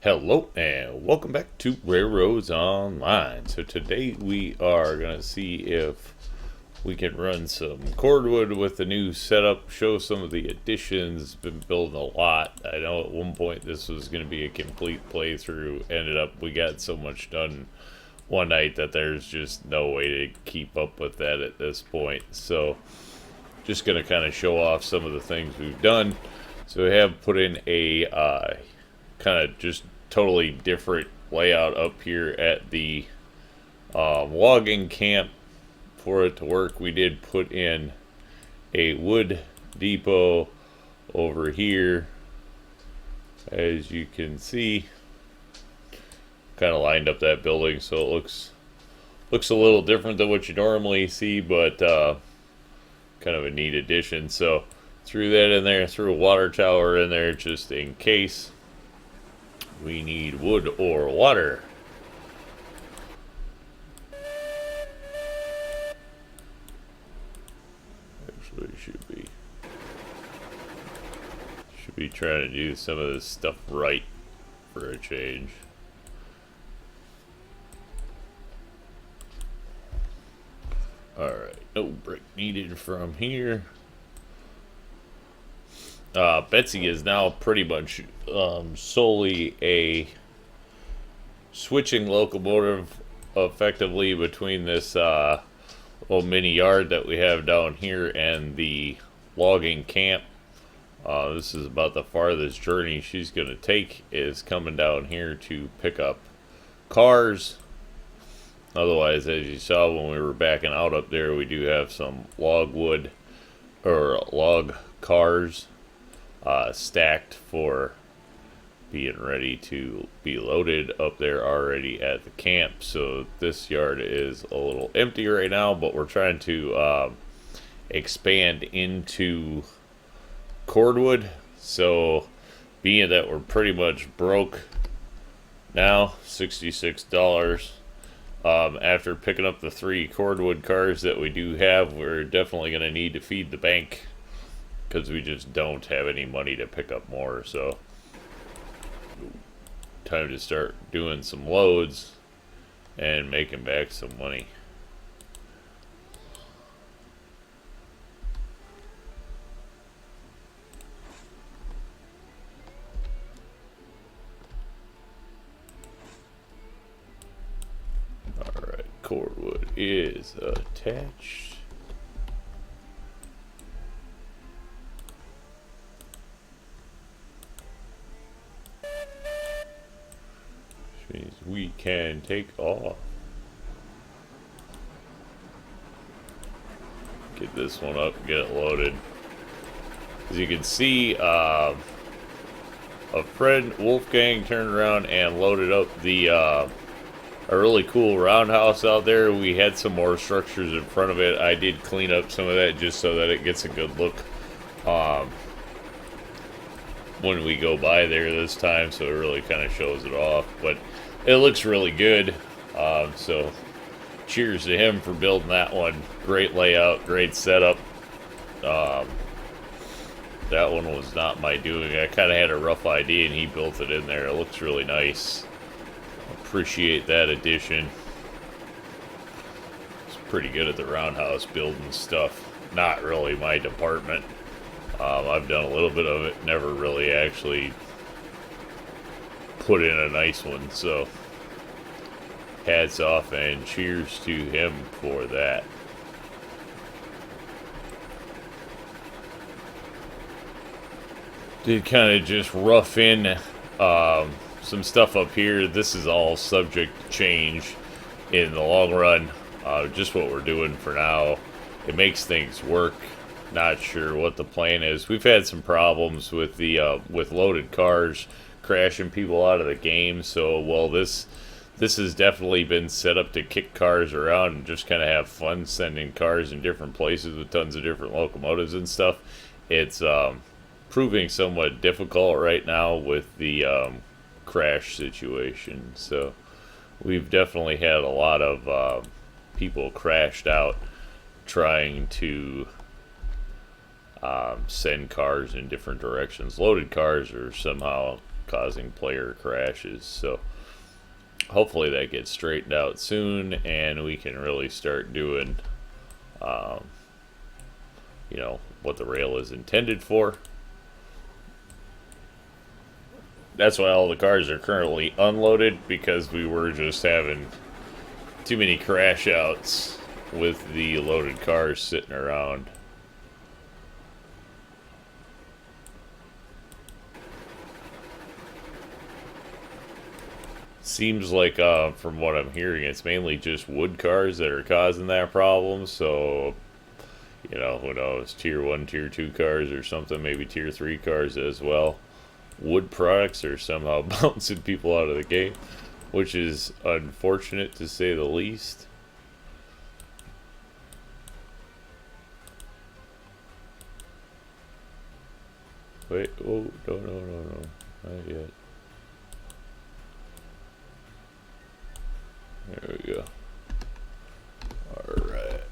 Hello and welcome back to RailRoads Online. So today we are going to see if we can run some cordwood with the new setup, show some of the additions. Been building a lot. I know at one point this was going to be a complete playthrough. Ended up we got so much done one night that there's just no way to keep up with that at this point. So just going to kind of show off some of the things we've done. So we have put in a kind of just totally different layout up here at the logging camp. For it to work, we did put in a wood depot over here, as you can see. Kind of lined up that building so it looks a little different than what you normally see, but kind of a neat addition. So threw that in there, threw a water tower in there just in case we need wood or water. Actually, should be trying to do some of this stuff right for a change. Alright, no brick needed from here. Betsy is now pretty much solely a switching locomotive effectively between this little mini yard that we have down here and the logging camp. This is about the farthest journey she's going to take, is coming down here to pick up cars. Otherwise, as you saw when we were backing out up there, we do have some log cars stacked for being ready to be loaded up there already at the camp. So this yard is a little empty right now, but we're trying to expand into cordwood. So being that we're pretty much broke now, $66. After picking up the 3 cordwood cars that we do have, we're definitely going to need to feed the bank, because we just don't have any money to pick up more. So time to start doing some loads and making back some money. Alright, cordwood is attached. Means we can take off. Get this one up, get it loaded. As you can see, a friend Wolfgang turned around and loaded up the a really cool roundhouse out there. We had some more structures in front of it. I did clean up some of that just so that it gets a good look when we go by there this time, so it really kind of shows it off. But it looks really good, so cheers to him for building that one. Great layout, great setup. That one was not my doing. I kind of had a rough idea and he built it in there. It looks really nice. Appreciate that addition. It's pretty good at the roundhouse building stuff. Not really my department. I've done a little bit of it, never really actually put in a nice one, so hats off and cheers to him for that. Did kind of just rough in some stuff up here. This is all subject to change in the long run. Just what we're doing for now. It makes things work. Not sure what the plan is. We've had some problems with the with loaded cars crashing people out of the game. So while this has definitely been set up to kick cars around and just kind of have fun sending cars in different places with tons of different locomotives and stuff, it's proving somewhat difficult right now with the crash situation. So we've definitely had a lot of people crashed out trying to send cars in different directions. Loaded cars are somehow causing player crashes. So hopefully that gets straightened out soon, and we can really start doing, um, what the rail is intended for. That's why all the cars are currently unloaded, because we were just having too many crash outs with the loaded cars sitting around. Seems like, from what I'm hearing, it's mainly just wood cars that are causing that problem. So, who knows, tier 1, tier 2 cars or something, maybe tier 3 cars as well. Wood products are somehow bouncing people out of the game, which is unfortunate to say the least. Wait, oh, no, not yet. There we go. Alright.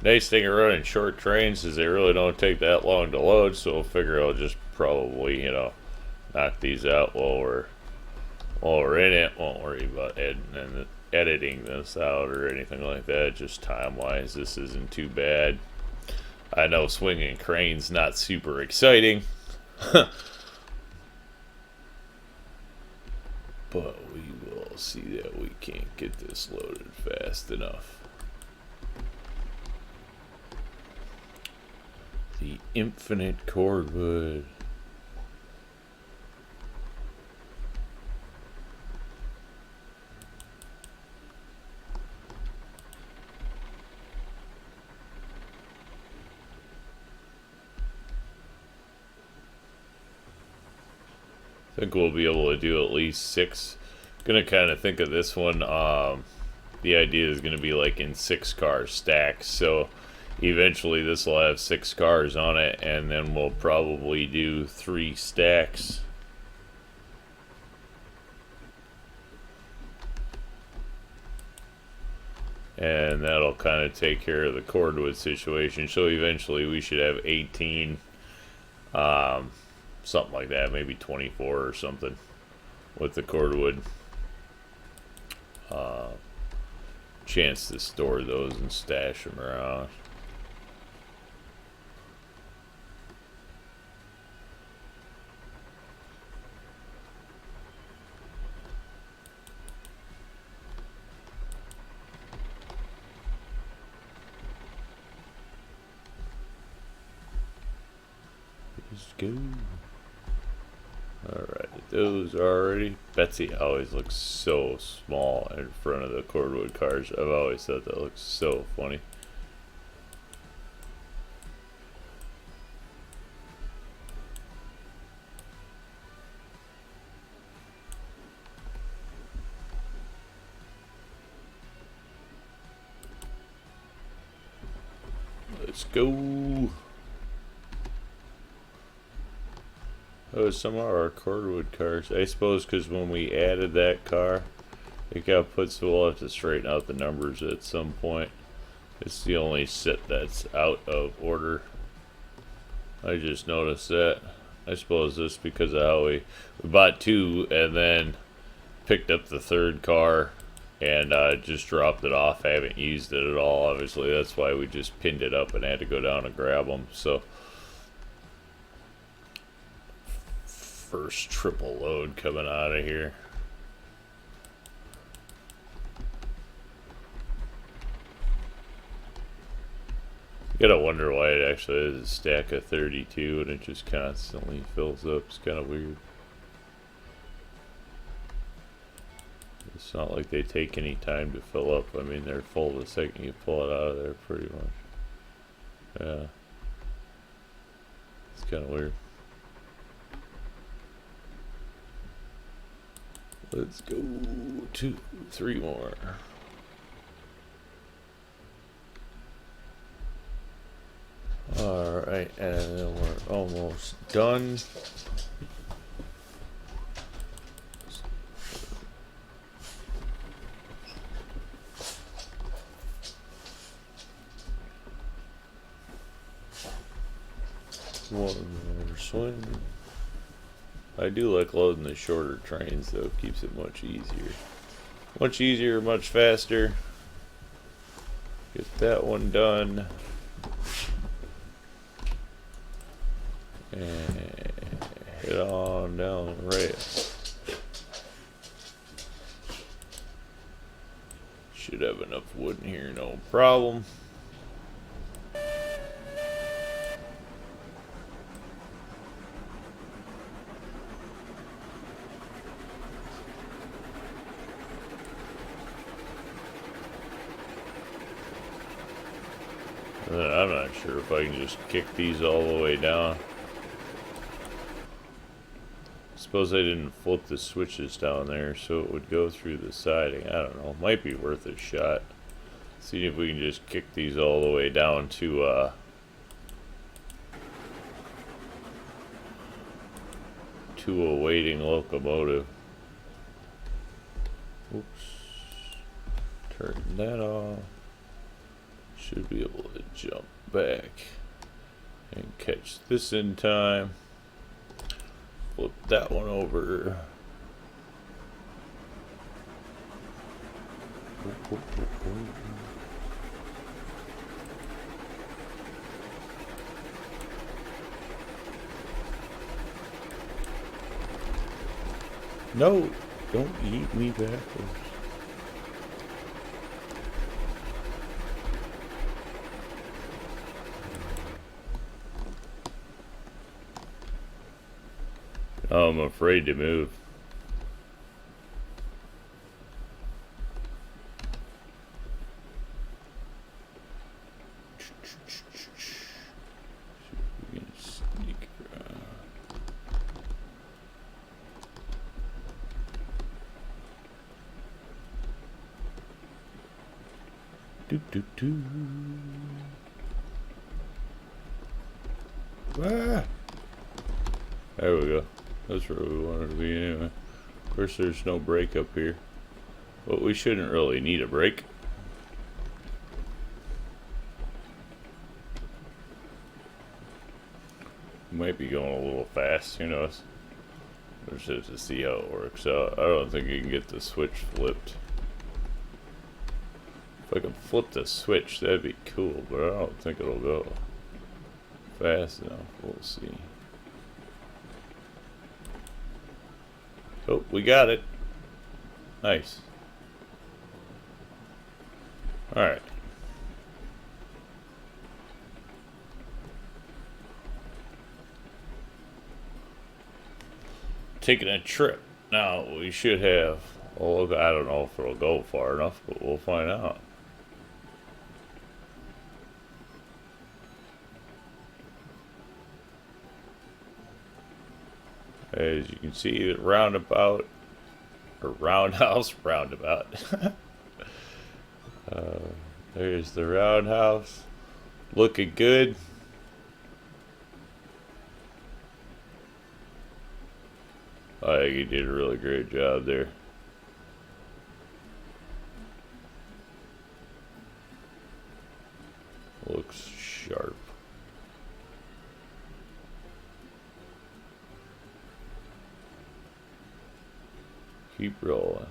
Nice thing of running short trains is they really don't take that long to load, so we'll figure I'll just probably, knock these out while we're in it. Won't worry about editing this out or anything like that. Just time-wise, this isn't too bad. I know swinging cranes not super exciting, but we will see that we can't get this loaded fast enough. The infinite cordwood. I think we'll be able to do at least 6. Gonna kind of think of this one. The idea is gonna be like in 6-car stacks. So eventually this will have 6 cars on it, and then we'll probably do 3 stacks. And that'll kind of take care of the cordwood situation. So eventually we should have 18. Something like that, maybe 24 or something with the cordwood. Chance to store those and stash them around. Let's go. Alright, those are already. Betsy always looks so small in front of the cordwood cars. I've always thought that looks so funny. Let's go. Oh, some of our cordwood cars. I suppose because when we added that car, it got put, so we'll have to straighten out the numbers at some point. It's the only set that's out of order. I just noticed that. I suppose this because of how we bought 2 and then picked up the 3rd car and just dropped it off. I haven't used it at all, obviously. That's why we just pinned it up and had to go down and grab them. So first triple load coming out of here. You gotta wonder why it actually is a stack of 32 and it just constantly fills up. It's kind of weird. It's not like they take any time to fill up. I mean, they're full the second you pull it out of there, pretty much. Yeah. It's kind of weird. Let's go 2, 3 more. Alright, and then we're almost done. One more swing. I do like loading the shorter trains though, keeps it much easier. Much easier, much faster. Get that one done. And head on down the rail. Should have enough wood in here, no problem. I'm not sure if I can just kick these all the way down. Suppose I didn't flip the switches down there so it would go through the siding. I don't know. Might be worth a shot. See if we can just kick these all the way down to a waiting locomotive. Oops. Turn that off. Should be able to jump back and catch this in time. Flip that one over. No, don't eat me backwards. Oh, I'm afraid to move. We can sneak around. Do do do. Ah! There we go. That's where we wanted to be anyway. Of course, there's no brake up here. But we shouldn't really need a brake. Might be going a little fast, who knows? We'll just have to see how it works out. I don't think you can get the switch flipped. If I can flip the switch, that'd be cool, but I don't think it'll go fast enough. We'll see. Oh, we got it. Nice. Alright. Taking a trip. Now, we should have... Oh, I don't know if it'll go far enough, but we'll find out. As you can see, the roundabout, or roundhouse, roundabout. There's the roundhouse. Looking good. I think he did a really great job there. Looks sharp. Keep rolling.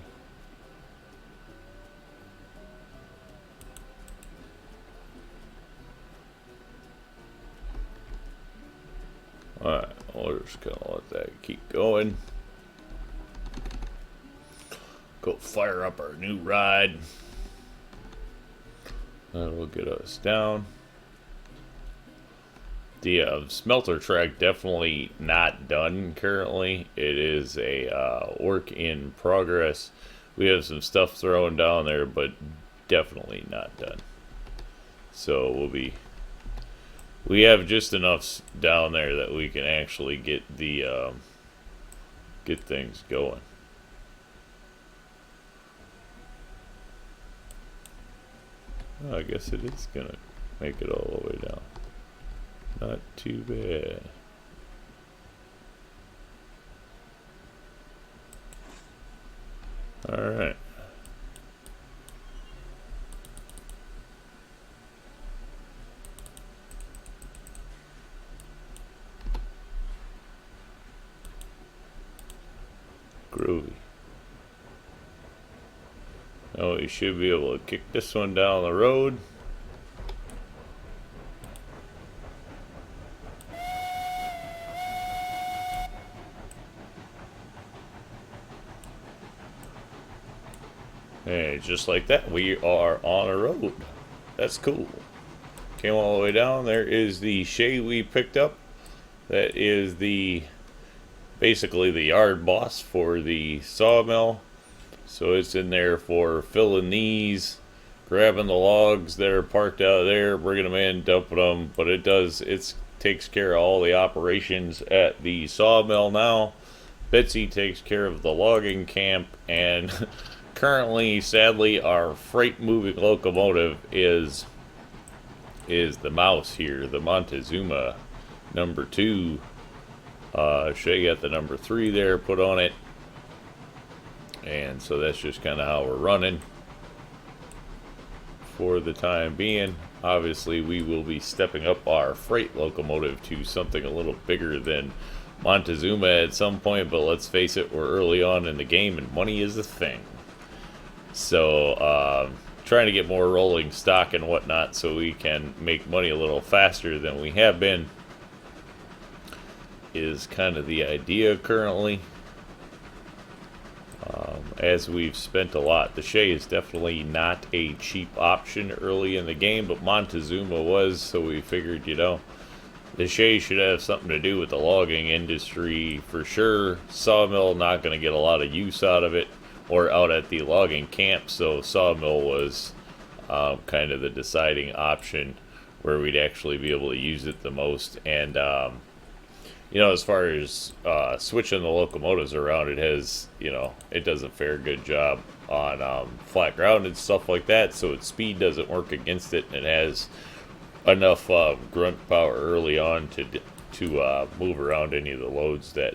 Alright, we're just gonna let that keep going. Go fire up our new ride. That'll get us down. The smelter track definitely not done currently. It is a work in progress. We have some stuff thrown down there, but definitely not done. So we have just enough down there that we can actually get the get things going. Oh, I guess it is gonna make it all the way down. Not too bad. All right. Now we should be able to kick this one down the road. And just like that, we are on a road. That's cool. Came all the way down. There is the shay we picked up. That is basically the yard boss for the sawmill. So it's in there for filling these, grabbing the logs that are parked out there, bringing them in, dumping them. But it takes care of all the operations at the sawmill now. Betsy takes care of the logging camp, and currently, sadly, our freight moving locomotive is the mouse here, the Montezuma number 2. Shay got the number 3 there put on it, and so that's just kind of how we're running for the time being. Obviously, we will be stepping up our freight locomotive to something a little bigger than Montezuma at some point, but let's face it, we're early on in the game and money is a thing. So trying to get more rolling stock and whatnot so we can make money a little faster than we have been is kind of the idea currently. As we've spent a lot, the shay is definitely not a cheap option early in the game, but Montezuma was, so we figured, the shay should have something to do with the logging industry for sure. Sawmill, not going to get a lot of use out of it or out at the logging camp, so sawmill was kind of the deciding option where we'd actually be able to use it the most. And as far as switching the locomotives around, it has, it does a fair good job on flat ground and stuff like that, so its speed doesn't work against it, and it has enough grunt power early on to move around any of the loads that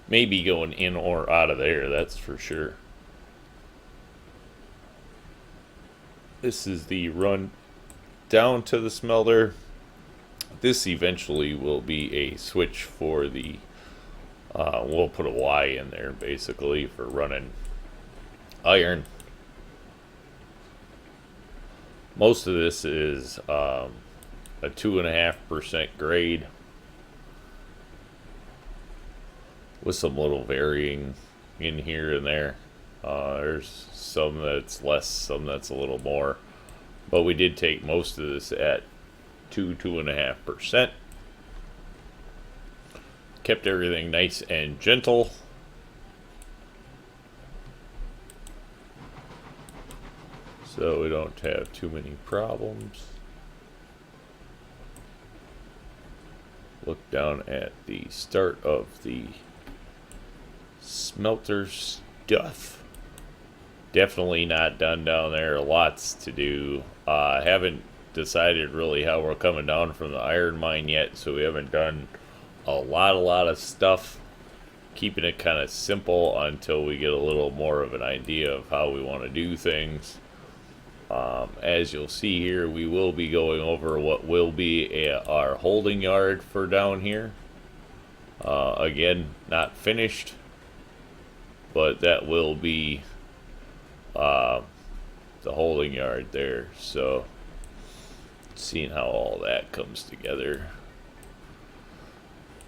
may be going in or out of there, that's for sure. This is the run down to the smelter. This eventually will be a switch for the we'll put a Y in there basically for running iron. Most of this is a 2.5% grade with some little varying in here and there. There's some that's less, some that's a little more, but we did take most of this at 2.5%. Kept everything nice and gentle. So we don't have too many problems. Look down at the start of the smelter stuff. Definitely not done down there. Lots to do. Haven't decided really how we're coming down from the iron mine yet, so we haven't done a lot of stuff. Keeping it kind of simple until we get a little more of an idea of how we want to do things. As you'll see here, we will be going over what will be our holding yard for down here. Again, not finished, but that will be the holding yard there. So seeing how all that comes together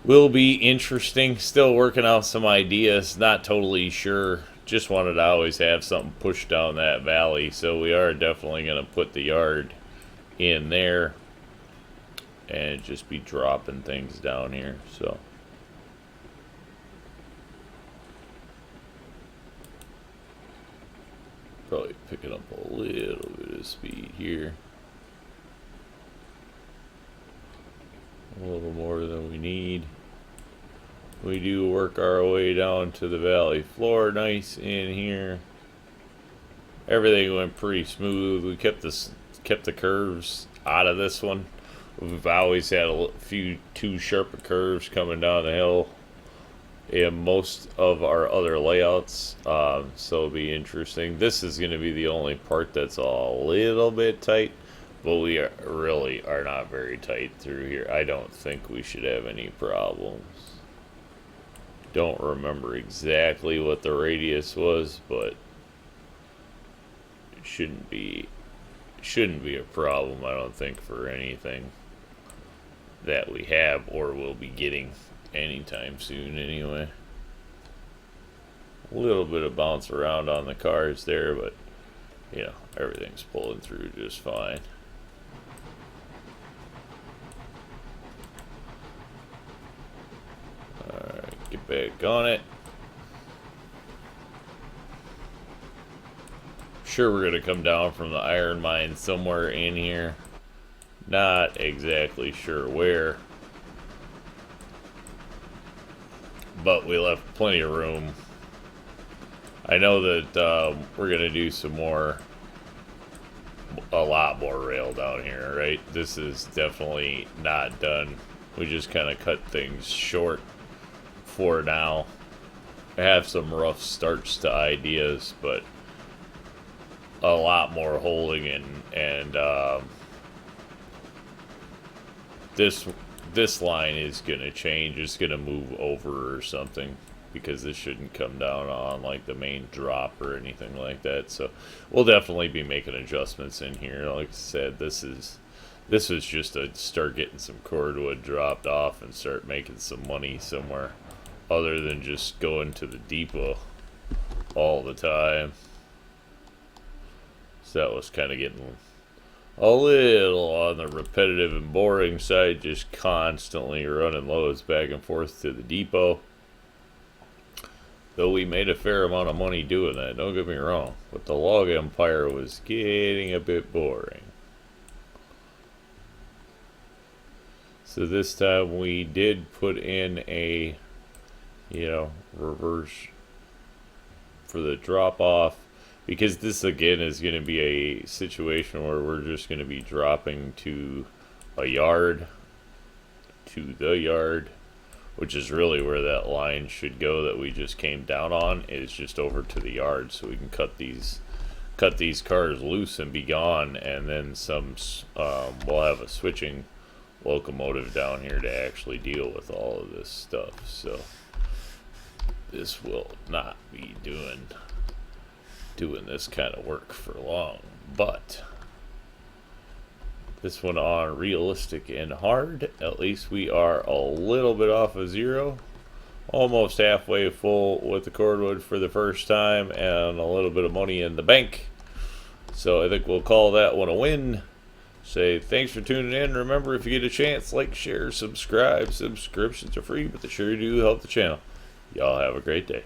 will be interesting. Still working out some ideas, not totally sure. Just wanted to always have something pushed down that valley, so we are definitely going to put the yard in there and just be dropping things down here. So probably picking up a little bit of speed here. A little more than we need. We do work our way down to the valley floor nice in here. Everything went pretty smooth. We kept the curves out of this one. We've always had a few too sharp of curves coming down the hill in most of our other layouts, so it'll be interesting. This is going to be the only part that's a little bit tight, but we really are not very tight through here. I don't think we should have any problems. Don't remember exactly what the radius was, but it shouldn't be a problem, I don't think, for anything that we have or will be getting anytime soon anyway. A little bit of bounce around on the cars there, but you know, everything's pulling through just fine. Alright, get back on it. Sure, we're gonna come down from the iron mine somewhere in here. Not exactly sure where, but we left plenty of room. I know that we're gonna do a lot more rail down here, right? This is definitely not done. We just kind of cut things short for now. I have some rough starts to ideas, but a lot more holding and this line is gonna change. It's gonna move over or something, because this shouldn't come down on like the main drop or anything like that. So we'll definitely be making adjustments in here. Like I said, this is just to start getting some cordwood dropped off and start making some money somewhere other than just going to the depot all the time. So that was kind of getting a little on the repetitive and boring side, just constantly running loads back and forth to the depot. Though we made a fair amount of money doing that, don't get me wrong. But the log empire was getting a bit boring. So this time we did put in a, reverse for the drop off. Because this again is going to be a situation where we're just going to be dropping to the yard, which is really where that line should go that we just came down on, is just over to the yard, so we can cut these cars loose and be gone, and then we'll have a switching locomotive down here to actually deal with all of this stuff. So this will not be doing this kind of work for long, but this one on realistic and hard, at least we are a little bit off of zero, almost halfway full with the cordwood for the first time, and a little bit of money in the bank. So I think we'll call that one a win. Say thanks for tuning in. Remember, if you get a chance, like, share, subscribe. Subscriptions are free, but they sure do help the channel. Y'all have a great day.